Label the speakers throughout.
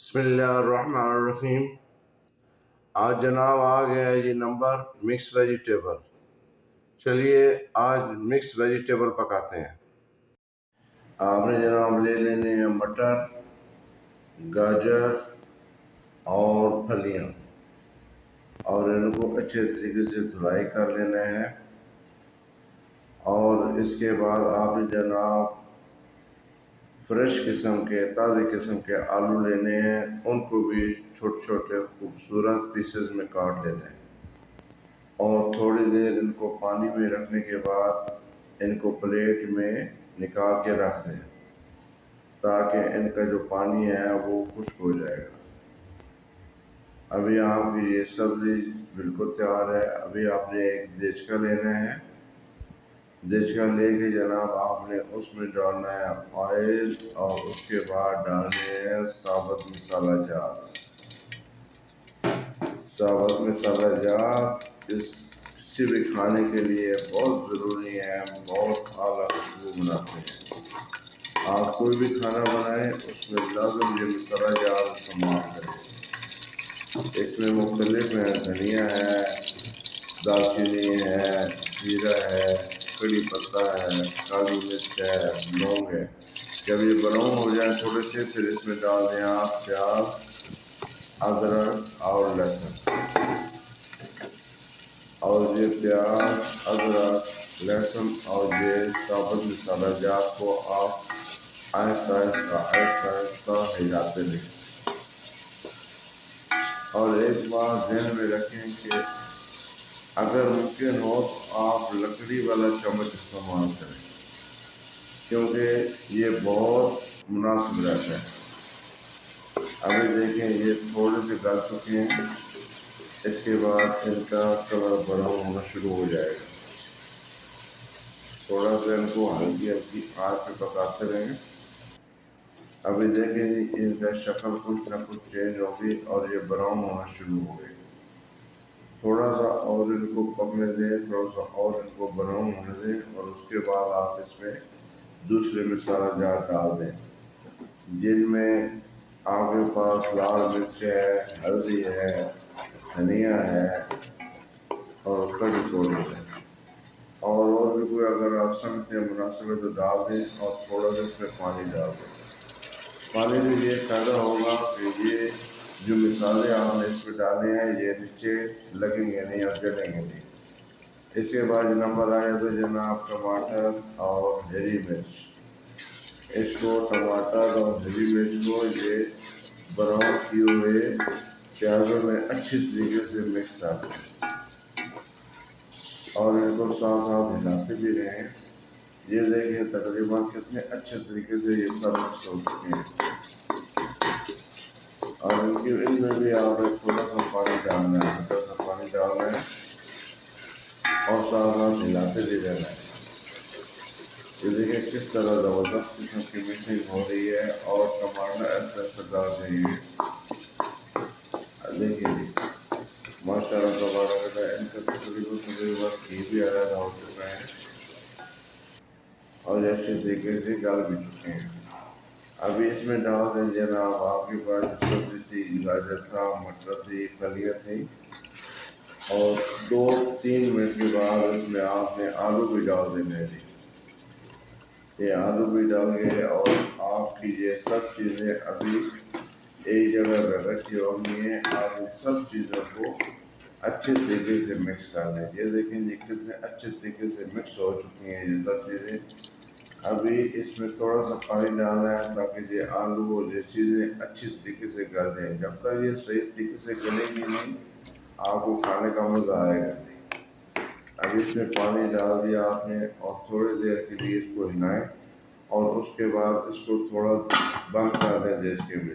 Speaker 1: بسم اللہ الرحمن الرحیم۔ آج جناب آ گیا ہے جی نمبر مکس ویجیٹیبل۔ چلیے آج مکس ویجیٹیبل پکاتے ہیں۔ آپ نے جناب لے لینے ہیں مٹر، گاجر اور پھلیاں، اور ان کو اچھے طریقے سے دھلائی کر لینا ہے۔ اور اس کے بعد آپ نے جناب فریش قسم کے تازے قسم کے آلو لینے ہیں، ان کو بھی چھوٹے چھوٹے خوبصورت پیسز میں کاٹ لینا ہے، اور تھوڑی دیر ان کو پانی میں رکھنے کے بعد ان کو پلیٹ میں نکال کے رکھ دیں تاکہ ان کا جو پانی ہے وہ خشک ہو جائے گا۔ ابھی آپ کی یہ سبزی بالکل تیار ہے۔ ابھی آپ نے ایک دیچکا لینا ہے۔ دیچکا لے کے جناب آپ نے اس میں ڈالنا ہے آئل، اور اس کے بعد ڈالنے ہیں ثابت مسالہ جات۔ ثابت مسالہ جات کسی بھی کھانے کے لیے بہت ضروری ہے، بہت اعلیٰ خوشبو بناتے ہیں۔ آپ کوئی بھی کھانا بنائیں اس میں لازم یہ مسالہ جات استعمال کریں۔ اس میں مختلف ہیں، دھنیا ہے، دال چینی ہے، زیرہ ہے، کڑی پتہ ہے، کالی مرچ ہے، لونگ ہے۔ جب یہ براؤن ہو جائے تھوڑے سے، پھر اس میں ڈال دیں آپ پیاز، ادرک اور لہسن۔ اور یہ پیاز، ادرک، لہسن اور یہ ثابت مسالہ جات کو آپ آہستہ آہستہ ہلاتے رہیں۔ اور ایک بات ذہن میں رکھیں کہ اگر ممکن ہو تو آپ لکڑی والا چمچ استعمال کریں، کیونکہ یہ بہت مناسب رہتا ہے۔ ابھی دیکھیں یہ تھوڑے سے گل چکے ہیں، اس کے بعد ان کا کلر براؤن ہونا شروع ہو جائے گا۔ تھوڑا سا ان کو ہلکی ہلکی آنچ پہ پکاتے رہیں۔ ابھی دیکھیں جی ان کا شکل کچھ نہ کچھ چینج ہوگی اور یہ براؤن ہونا شروع ہو گئی۔ تھوڑا سا اور ان کو پکنے دیں، تھوڑا سا اور ان کو براؤن ہونے دیں، اور اس کے بعد آپ اس میں دوسرے مسالہ جات ڈال دیں، جن میں آپ کے پاس لال مرچ ہے، ہلدی ہے، دھنیا ہے اور کڑی پاؤڈر ہے، اور بھی کوئی اگر آپ سمجھتے ہیں مناسب ہے تو ڈال دیں، اور تھوڑا سا اس میں پانی ڈال دیں۔ پانی سے یہ فائدہ ہوگا کہ یہ جو مسالے آپ نے اس میں ڈالے ہیں یہ نیچے لگیں گے نہیں اور جلیں گے نہیں۔ اس کے بعد نمبر آئے تو جناب ٹماٹر اور ہری مرچ، اس کو ٹماٹر اور ہری مرچ کو یہ براؤن کیے ہوئے پیازوں میں اچھی طریقے سے مکس کر دیں، اور ان کو ساتھ ساتھ ہلاتے بھی رہیں۔ یہ دیکھیں تقریباً کتنے اچھے طریقے سے یہ سب مکس ہو چکے ہیں، اور ان میں بھی آپ نے تھوڑا سا پانی ڈالنا ہے، ہلکا سا پانی ڈالنا ہے، اور ساتھ ساتھ ہلاتے بھی رہنا ہے۔ یہ دیکھیں کس طرح زبردست قسم کی مکسنگ ہو رہی ہے، اور ٹماٹر ایسا ایسا ڈال رہی ہے۔ دیکھیں جی ماشاء اللہ تبارک اللہ، ان کا تقریباً گھی بھی علیحدہ ہو چکا ہے، اور اچھے طریقے سے گل بھی چکے ہیں۔ ابھی اس میں ڈال دیں جناب آپ کے پاس جو سبزی تھی، گاجر تھا، مٹر تھی، پھلیاں تھیں، اور 2-3 منٹ کے بعد اس میں آپ نے آلو بھی ڈال دینے ہیں۔ یہ آلو بھی ڈال گئے، اور آپ کی یہ سب چیزیں ابھی ایک جگہ پہ رکھی ہونی ہیں۔ آپ ان سب چیزوں کو اچھے طریقے سے مکس کر لیں۔ یہ دیکھیں جی کتنے اچھے طریقے سے مکس ہو چکی ہیں یہ سب چیزیں۔ ابھی اس میں تھوڑا سا پانی ڈالنا ہے تاکہ یہ آلو اور یہ چیزیں اچھی طریقے سے گل جائیں۔ جب تک یہ صحیح طریقے سے گلیں گی نہیں، آپ کو کھانے کا مزہ آئے گا نہیں۔ اب اس میں پانی ڈال دیا آپ نے، اور تھوڑی دیر کے لیے اس کو ہلائیں، اور اس کے بعد اس کو تھوڑا بند کر دیں دیچکے میں،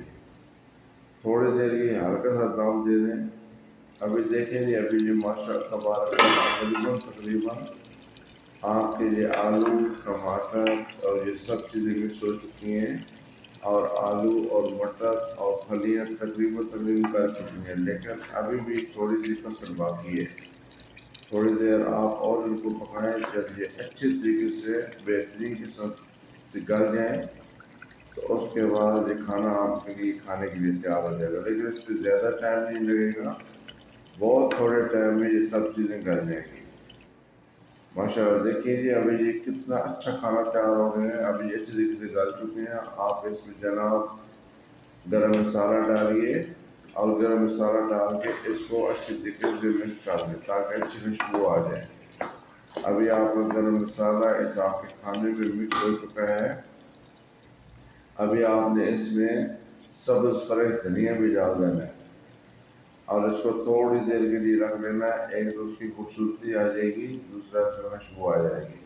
Speaker 1: تھوڑی دیر کی ہلکا سا دم دے دیں۔ ابھی دیکھیں جی ابھی یہ ماشاء اللہ تبارک اللہ تقریباً آپ کے یہ آلو، ٹماٹر اور یہ سب چیزیں مکس ہو چکی ہیں، اور آلو اور مٹر اور پھلیاں تقریباً گل چکی ہیں، لیکن ابھی بھی تھوڑی سی کسر باقی ہے۔ تھوڑی دیر آپ اور ان کو پکائیں، جب یہ اچھے طریقے سے بہترین قسم سے گل جائیں تو اس کے بعد یہ کھانا آپ کے لیے کھانے کے لیے تیار ہو جائے گا، لیکن اس پہ زیادہ ٹائم نہیں لگے گا، بہت تھوڑے ٹائم میں یہ سب چیزیں گل جائیں گی۔ ماشاء اللہ دیکھیے جی ابھی یہ کتنا اچھا کھانا تیار ہو گیا ہے، ابھی اچھی طریقے سے گل چکے ہیں۔ آپ اس میں جناب گرم مسالہ ڈالیے، اور گرم مسالہ ڈال کے اس کو اچھی طریقے سے مکس کر دیں تاکہ اچھی خوشبو آ جائے۔ ابھی آپ کا گرم مسالہ اس آپ کے کھانے میں مکس ہو چکا ہے۔ ابھی آپ نے اس میں سبز فریش دھنیا بھی ڈال دینا ہے، اور اس کو تھوڑی دیر کے لیے رکھ لینا ہے۔ ایک تو اس کی خوبصورتی آ جائے گی، دوسرا اس میں خوشبو آ جائے گی۔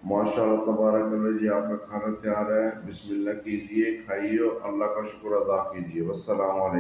Speaker 1: ماشاء اللہ تبارک اللہ جی، آپ کا کھانا تیار ہے، بسم اللہ کیجئے، کھائیے اور اللہ کا شکر ادا کیجئے۔ والسلام علیکم۔